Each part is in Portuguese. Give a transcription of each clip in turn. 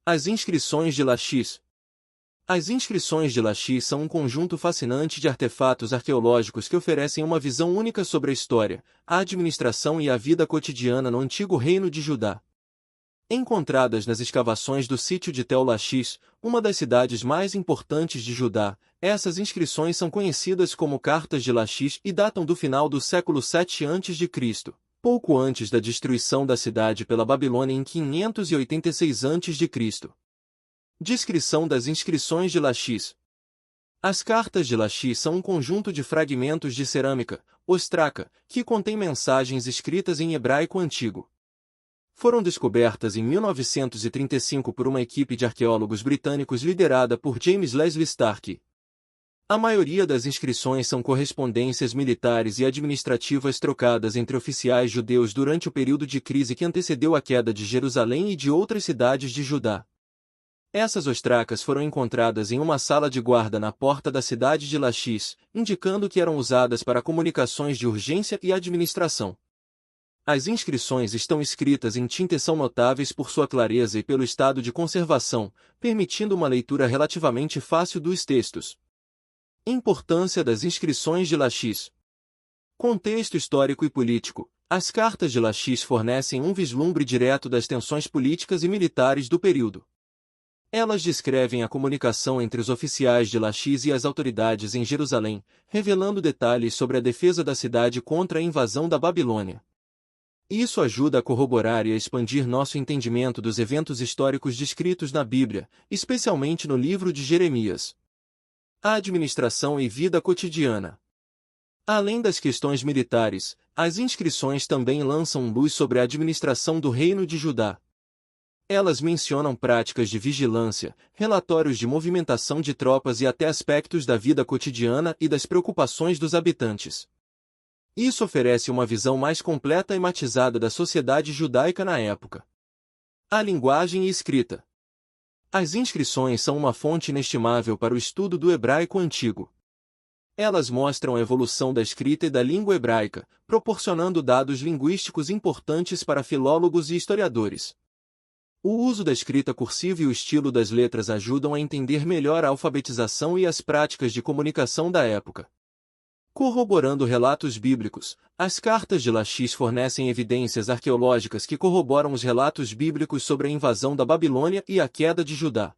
As inscrições de Lachish. As inscrições de Lachish são um conjunto fascinante de artefatos arqueológicos que oferecem uma visão única sobre a história, a administração e a vida cotidiana no antigo reino de Judá. Encontradas nas escavações do sítio de Tel Lachish, uma das cidades mais importantes de Judá, essas inscrições são conhecidas como Cartas de Lachish e datam do final do século 7 a.C., pouco antes da destruição da cidade pela Babilônia em 586 a.C. Descrição das inscrições de Lachish. As cartas de Lachish são um conjunto de fragmentos de cerâmica, ostraca, que contém mensagens escritas em hebraico antigo. Foram descobertas em 1935 por uma equipe de arqueólogos britânicos liderada por James Leslie Stark. A maioria das inscrições são correspondências militares e administrativas trocadas entre oficiais judeus durante o período de crise que antecedeu a queda de Jerusalém e de outras cidades de Judá. Essas ostracas foram encontradas em uma sala de guarda na porta da cidade de Lachish, indicando que eram usadas para comunicações de urgência e administração. As inscrições estão escritas em tinta e são notáveis por sua clareza e pelo estado de conservação, permitindo uma leitura relativamente fácil dos textos. Importância das inscrições de Lachish. Contexto histórico e político. As cartas de Lachish fornecem um vislumbre direto das tensões políticas e militares do período. Elas descrevem a comunicação entre os oficiais de Lachish e as autoridades em Jerusalém, revelando detalhes sobre a defesa da cidade contra a invasão da Babilônia. Isso ajuda a corroborar e a expandir nosso entendimento dos eventos históricos descritos na Bíblia, especialmente no livro de Jeremias. A administração e vida cotidiana. Além das questões militares, as inscrições também lançam luz sobre a administração do reino de Judá. Elas mencionam práticas de vigilância, relatórios de movimentação de tropas e até aspectos da vida cotidiana e das preocupações dos habitantes. Isso oferece uma visão mais completa e matizada da sociedade judaica na época. A linguagem e escrita. As inscrições são uma fonte inestimável para o estudo do hebraico antigo. Elas mostram a evolução da escrita e da língua hebraica, proporcionando dados linguísticos importantes para filólogos e historiadores. O uso da escrita cursiva e o estilo das letras ajudam a entender melhor a alfabetização e as práticas de comunicação da época. Corroborando relatos bíblicos, as cartas de Lachish fornecem evidências arqueológicas que corroboram os relatos bíblicos sobre a invasão da Babilônia e a queda de Judá.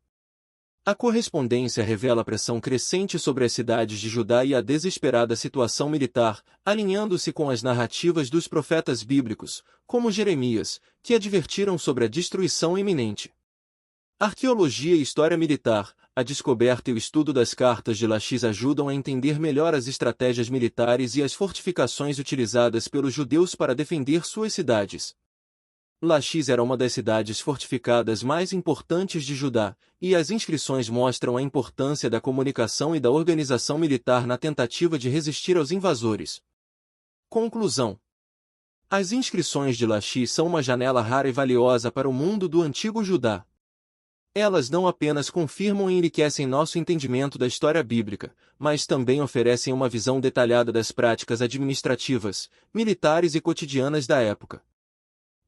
A correspondência revela a pressão crescente sobre as cidades de Judá e a desesperada situação militar, alinhando-se com as narrativas dos profetas bíblicos, como Jeremias, que advertiram sobre a destruição iminente. Arqueologia e história militar. A descoberta e o estudo das cartas de Lachish ajudam a entender melhor as estratégias militares e as fortificações utilizadas pelos judeus para defender suas cidades. Lachish era uma das cidades fortificadas mais importantes de Judá, e as inscrições mostram a importância da comunicação e da organização militar na tentativa de resistir aos invasores. Conclusão. As inscrições de Lachish são uma janela rara e valiosa para o mundo do antigo Judá. Elas não apenas confirmam e enriquecem nosso entendimento da história bíblica, mas também oferecem uma visão detalhada das práticas administrativas, militares e cotidianas da época.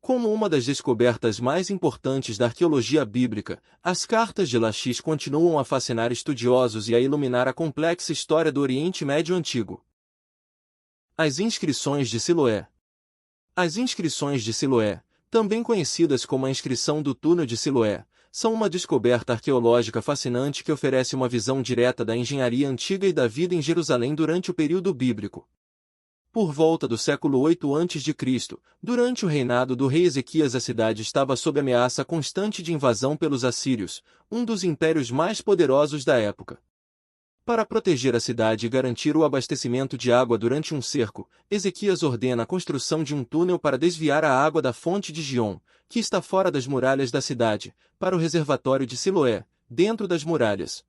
Como uma das descobertas mais importantes da arqueologia bíblica, as cartas de Lachish continuam a fascinar estudiosos e a iluminar a complexa história do Oriente Médio Antigo. As inscrições de Siloé. As inscrições de Siloé, também conhecidas como a inscrição do túnel de Siloé, são uma descoberta arqueológica fascinante que oferece uma visão direta da engenharia antiga e da vida em Jerusalém durante o período bíblico. Por volta do século 8 a.C., durante o reinado do rei Ezequias, a cidade estava sob ameaça constante de invasão pelos assírios, um dos impérios mais poderosos da época. Para proteger a cidade e garantir o abastecimento de água durante um cerco, Ezequias ordena a construção de um túnel para desviar a água da fonte de Gion, que está fora das muralhas da cidade, para o reservatório de Siloé, dentro das muralhas.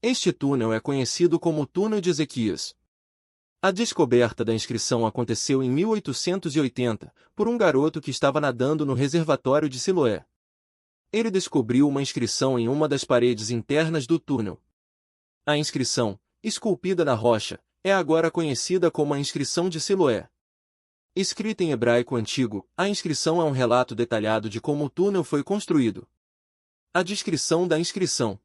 Este túnel é conhecido como o Túnel de Ezequias. A descoberta da inscrição aconteceu em 1880, por um garoto que estava nadando no reservatório de Siloé. Ele descobriu uma inscrição em uma das paredes internas do túnel. A inscrição, esculpida na rocha, é agora conhecida como a inscrição de Siloé. Escrita em hebraico antigo, a inscrição é um relato detalhado de como o túnel foi construído. A descrição da inscrição.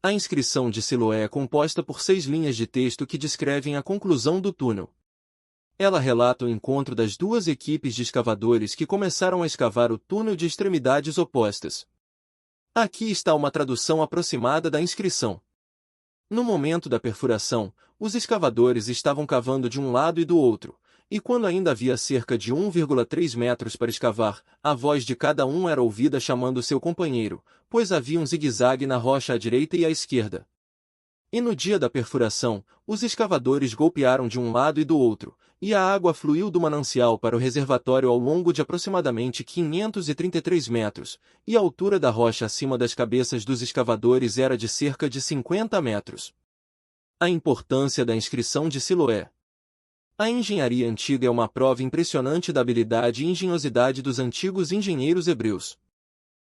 A inscrição de Siloé é composta por 6 linhas de texto que descrevem a conclusão do túnel. Ela relata o encontro das duas equipes de escavadores que começaram a escavar o túnel de extremidades opostas. Aqui está uma tradução aproximada da inscrição. No momento da perfuração, os escavadores estavam cavando de um lado e do outro, e quando ainda havia cerca de 1,3 metros para escavar, a voz de cada um era ouvida chamando seu companheiro, pois havia um zigue-zague na rocha à direita e à esquerda. E no dia da perfuração, os escavadores golpearam de um lado e do outro, e a água fluiu do manancial para o reservatório ao longo de aproximadamente 533 metros, e a altura da rocha acima das cabeças dos escavadores era de cerca de 50 metros. A importância da inscrição de Siloé. A engenharia antiga é uma prova impressionante da habilidade e engenhosidade dos antigos engenheiros hebreus.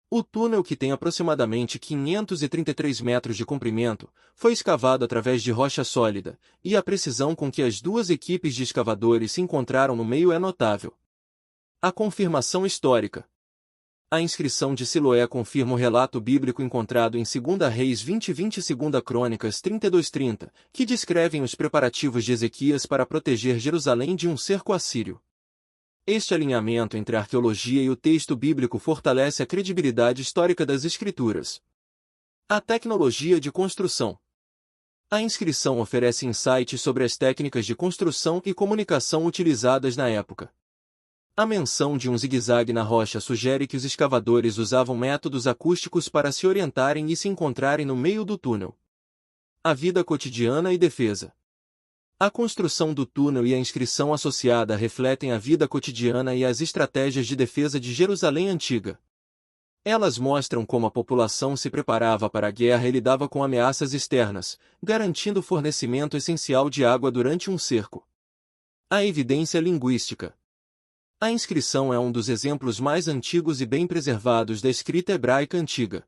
O túnel, que tem aproximadamente 533 metros de comprimento, foi escavado através de rocha sólida, e a precisão com que as duas equipes de escavadores se encontraram no meio é notável. A confirmação histórica. A inscrição de Siloé confirma o relato bíblico encontrado em 2 Reis 20:20 e 2 Crônicas 32:30, que descrevem os preparativos de Ezequias para proteger Jerusalém de um cerco assírio. Este alinhamento entre a arqueologia e o texto bíblico fortalece a credibilidade histórica das Escrituras. A tecnologia de construção. A inscrição oferece insights sobre as técnicas de construção e comunicação utilizadas na época. A menção de um zigue-zague na rocha sugere que os escavadores usavam métodos acústicos para se orientarem e se encontrarem no meio do túnel. A vida cotidiana e defesa. A construção do túnel e a inscrição associada refletem a vida cotidiana e as estratégias de defesa de Jerusalém antiga. Elas mostram como a população se preparava para a guerra e lidava com ameaças externas, garantindo o fornecimento essencial de água durante um cerco. A evidência linguística. A inscrição é um dos exemplos mais antigos e bem preservados da escrita hebraica antiga.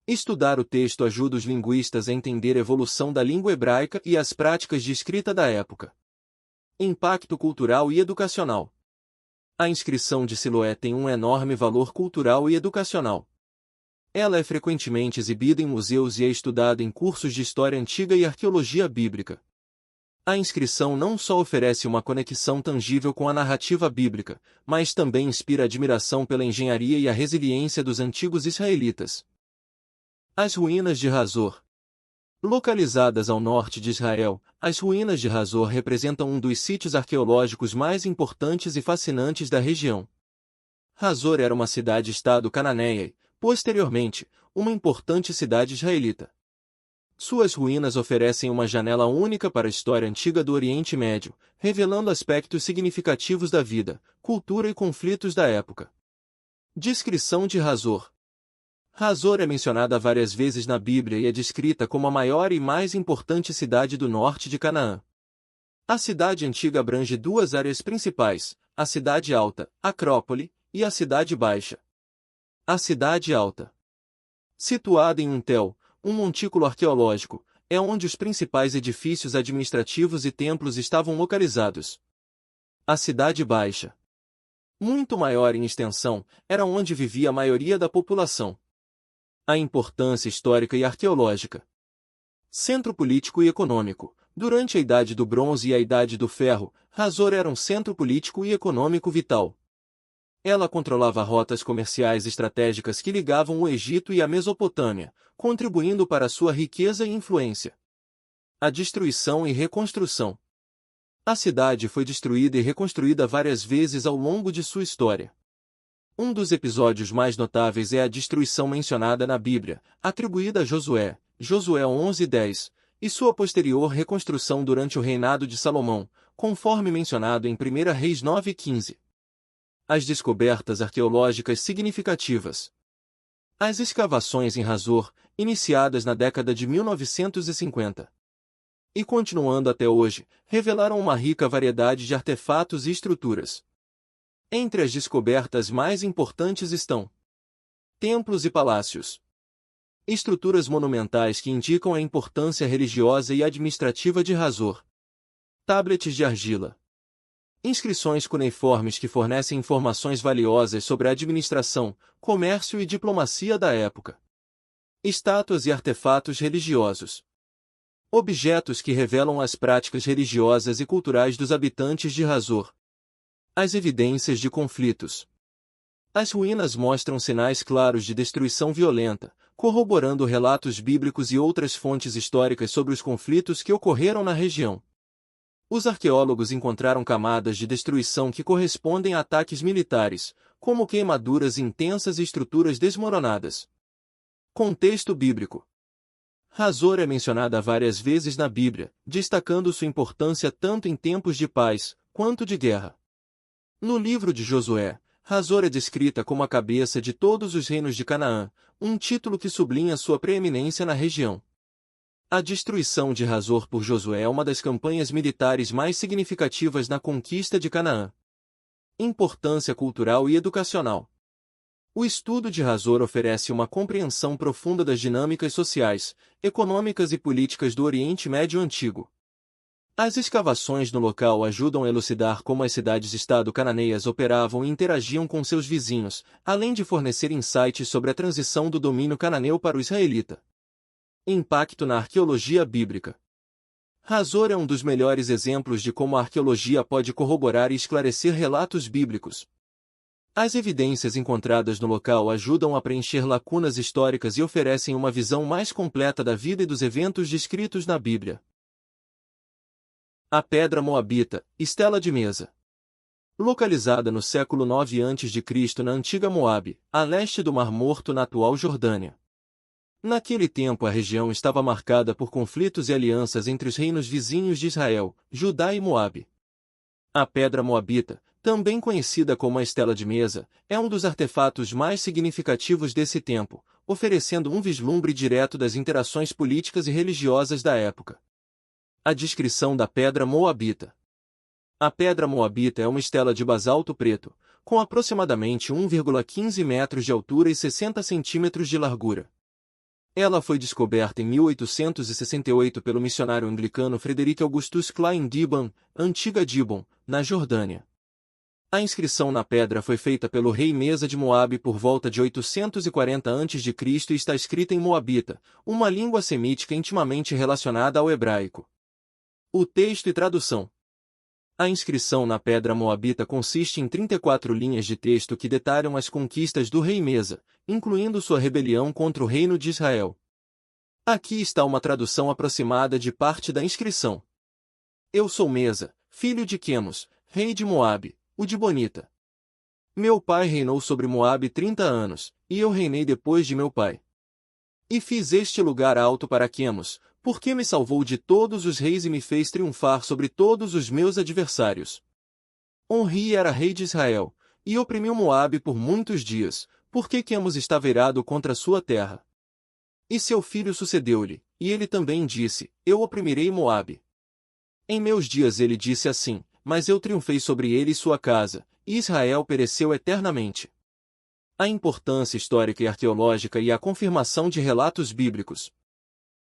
Estudar o texto ajuda os linguistas a entender a evolução da língua hebraica e as práticas de escrita da época. Impacto cultural e educacional. A inscrição de Siloé tem um enorme valor cultural e educacional. Ela é frequentemente exibida em museus e é estudada em cursos de história antiga e arqueologia bíblica. A inscrição não só oferece uma conexão tangível com a narrativa bíblica, mas também inspira admiração pela engenharia e a resiliência dos antigos israelitas. As ruínas de Hazor. Localizadas ao norte de Israel, as ruínas de Hazor representam um dos sítios arqueológicos mais importantes e fascinantes da região. Hazor era uma cidade-estado cananeia e, posteriormente, uma importante cidade israelita. Suas ruínas oferecem uma janela única para a história antiga do Oriente Médio, revelando aspectos significativos da vida, cultura e conflitos da época. Descrição de Hazor. Hazor é mencionada várias vezes na Bíblia e é descrita como a maior e mais importante cidade do norte de Canaã. A cidade antiga abrange duas áreas principais, a Cidade Alta, Acrópole, e a Cidade Baixa. A Cidade Alta. Situada em Untel, um montículo arqueológico, é onde os principais edifícios administrativos e templos estavam localizados. A Cidade Baixa. Muito maior em extensão, era onde vivia a maioria da população. A importância histórica e arqueológica. Centro político e econômico. Durante a Idade do Bronze e a Idade do Ferro, Hazor era um centro político e econômico vital. Ela controlava rotas comerciais estratégicas que ligavam o Egito e a Mesopotâmia, contribuindo para sua riqueza e influência. A destruição e reconstrução. A cidade foi destruída e reconstruída várias vezes ao longo de sua história. Um dos episódios mais notáveis é a destruição mencionada na Bíblia, atribuída a Josué, Josué 11:10, e sua posterior reconstrução durante o reinado de Salomão, conforme mencionado em 1 Reis 9:15. As descobertas arqueológicas significativas. As escavações em Hazor, iniciadas na década de 1950 e continuando até hoje, revelaram uma rica variedade de artefatos e estruturas. Entre as descobertas mais importantes estão templos e palácios, estruturas monumentais que indicam a importância religiosa e administrativa de Hazor, tablets de argila, Inscrições cuneiformes que fornecem informações valiosas sobre a administração, comércio e diplomacia da época. Estátuas e artefatos religiosos. Objetos que revelam as práticas religiosas e culturais dos habitantes de Hazor. As evidências de conflitos. As ruínas mostram sinais claros de destruição violenta, corroborando relatos bíblicos e outras fontes históricas sobre os conflitos que ocorreram na região. Os arqueólogos encontraram camadas de destruição que correspondem a ataques militares, como queimaduras intensas e estruturas desmoronadas. Contexto bíblico. Hazor é mencionada várias vezes na Bíblia, destacando sua importância tanto em tempos de paz, quanto de guerra. No livro de Josué, Hazor é descrita como a cabeça de todos os reinos de Canaã, um título que sublinha sua preeminência na região. A destruição de Hazor por Josué é uma das campanhas militares mais significativas na conquista de Canaã. Importância cultural e educacional. O estudo de Hazor oferece uma compreensão profunda das dinâmicas sociais, econômicas e políticas do Oriente Médio Antigo. As escavações no local ajudam a elucidar como as cidades-estado cananeias operavam e interagiam com seus vizinhos, além de fornecer insights sobre a transição do domínio cananeu para o israelita. Impacto na arqueologia bíblica. Hazor é um dos melhores exemplos de como a arqueologia pode corroborar e esclarecer relatos bíblicos. As evidências encontradas no local ajudam a preencher lacunas históricas e oferecem uma visão mais completa da vida e dos eventos descritos na Bíblia. A Pedra Moabita, Estela de Mesa. Localizada no século IX a.C. na antiga Moabe, a leste do Mar Morto na atual Jordânia. Naquele tempo a região estava marcada por conflitos e alianças entre os reinos vizinhos de Israel, Judá e Moabe. A Pedra Moabita, também conhecida como a Estela de Mesa, é um dos artefatos mais significativos desse tempo, oferecendo um vislumbre direto das interações políticas e religiosas da época. A descrição da Pedra Moabita. A Pedra Moabita é uma estela de basalto preto, com aproximadamente 1,15 metros de altura e 60 centímetros de largura. Ela foi descoberta em 1868 pelo missionário anglicano Frederick Augustus Klein Dibon, antiga Dibon, na Jordânia. A inscrição na pedra foi feita pelo rei Mesa de Moabe por volta de 840 a.C. e está escrita em moabita, uma língua semítica intimamente relacionada ao hebraico. O texto e tradução. A inscrição na pedra moabita consiste em 34 linhas de texto que detalham as conquistas do rei Mesa, incluindo sua rebelião contra o reino de Israel. Aqui está uma tradução aproximada de parte da inscrição. Eu sou Mesa, filho de Quemos, rei de Moabe, o Dibonita. Meu pai reinou sobre Moabe 30 anos, e eu reinei depois de meu pai. E fiz este lugar alto para Quemos, porque me salvou de todos os reis e me fez triunfar sobre todos os meus adversários. Onri era rei de Israel, e oprimiu Moabe por muitos dias, porque Quemos estava irado contra sua terra. E seu filho sucedeu-lhe, e ele também disse, eu oprimirei Moabe. Em meus dias ele disse assim, mas eu triunfei sobre ele e sua casa, e Israel pereceu eternamente. A importância histórica e arqueológica e a confirmação de relatos bíblicos.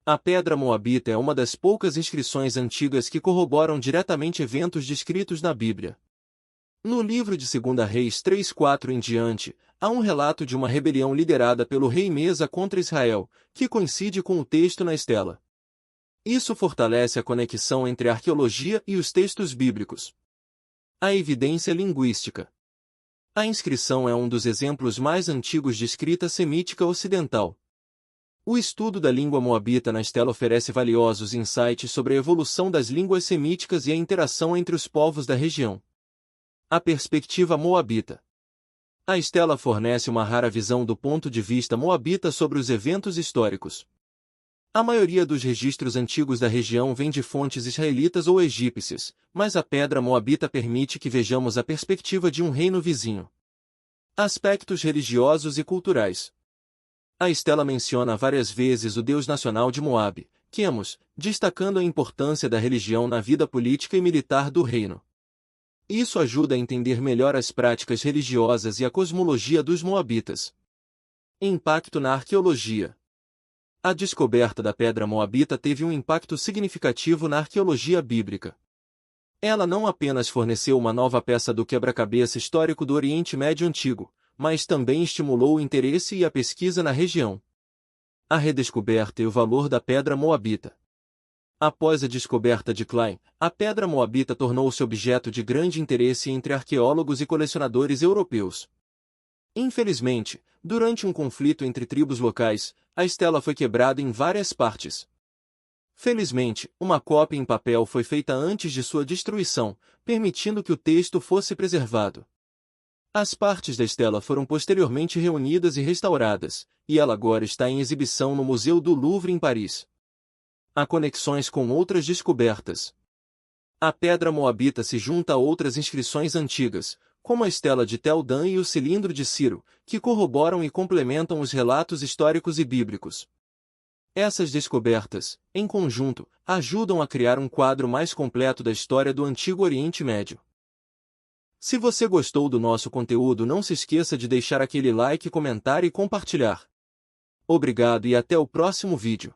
A Pedra Moabita é uma das poucas inscrições antigas que corroboram diretamente eventos descritos na Bíblia. No livro de 2 Reis 3:4 em diante, há um relato de uma rebelião liderada pelo rei Mesa contra Israel, que coincide com o texto na estela. Isso fortalece a conexão entre a arqueologia e os textos bíblicos. A evidência linguística. A inscrição é um dos exemplos mais antigos de escrita semítica ocidental. O estudo da língua moabita na estela oferece valiosos insights sobre a evolução das línguas semíticas e a interação entre os povos da região. A perspectiva moabita. A estela fornece uma rara visão do ponto de vista moabita sobre os eventos históricos. A maioria dos registros antigos da região vem de fontes israelitas ou egípcias, mas a pedra moabita permite que vejamos a perspectiva de um reino vizinho. Aspectos religiosos e culturais. A estela menciona várias vezes o deus nacional de Moabe, Quemos, destacando a importância da religião na vida política e militar do reino. Isso ajuda a entender melhor as práticas religiosas e a cosmologia dos moabitas. Impacto na arqueologia. A descoberta da pedra moabita teve um impacto significativo na arqueologia bíblica. Ela não apenas forneceu uma nova peça do quebra-cabeça histórico do Oriente Médio Antigo, mas também estimulou o interesse e a pesquisa na região. A redescoberta e o valor da pedra moabita. Após a descoberta de Klein, a pedra moabita tornou-se objeto de grande interesse entre arqueólogos e colecionadores europeus. Infelizmente, durante um conflito entre tribos locais, a estela foi quebrada em várias partes. Felizmente, uma cópia em papel foi feita antes de sua destruição, permitindo que o texto fosse preservado. As partes da estela foram posteriormente reunidas e restauradas, e ela agora está em exibição no Museu do Louvre em Paris. Há conexões com outras descobertas. A pedra moabita se junta a outras inscrições antigas, como a estela de Tel Dan e o cilindro de Ciro, que corroboram e complementam os relatos históricos e bíblicos. Essas descobertas, em conjunto, ajudam a criar um quadro mais completo da história do Antigo Oriente Médio. Se você gostou do nosso conteúdo, não se esqueça de deixar aquele like, comentar e compartilhar. Obrigado e até o próximo vídeo.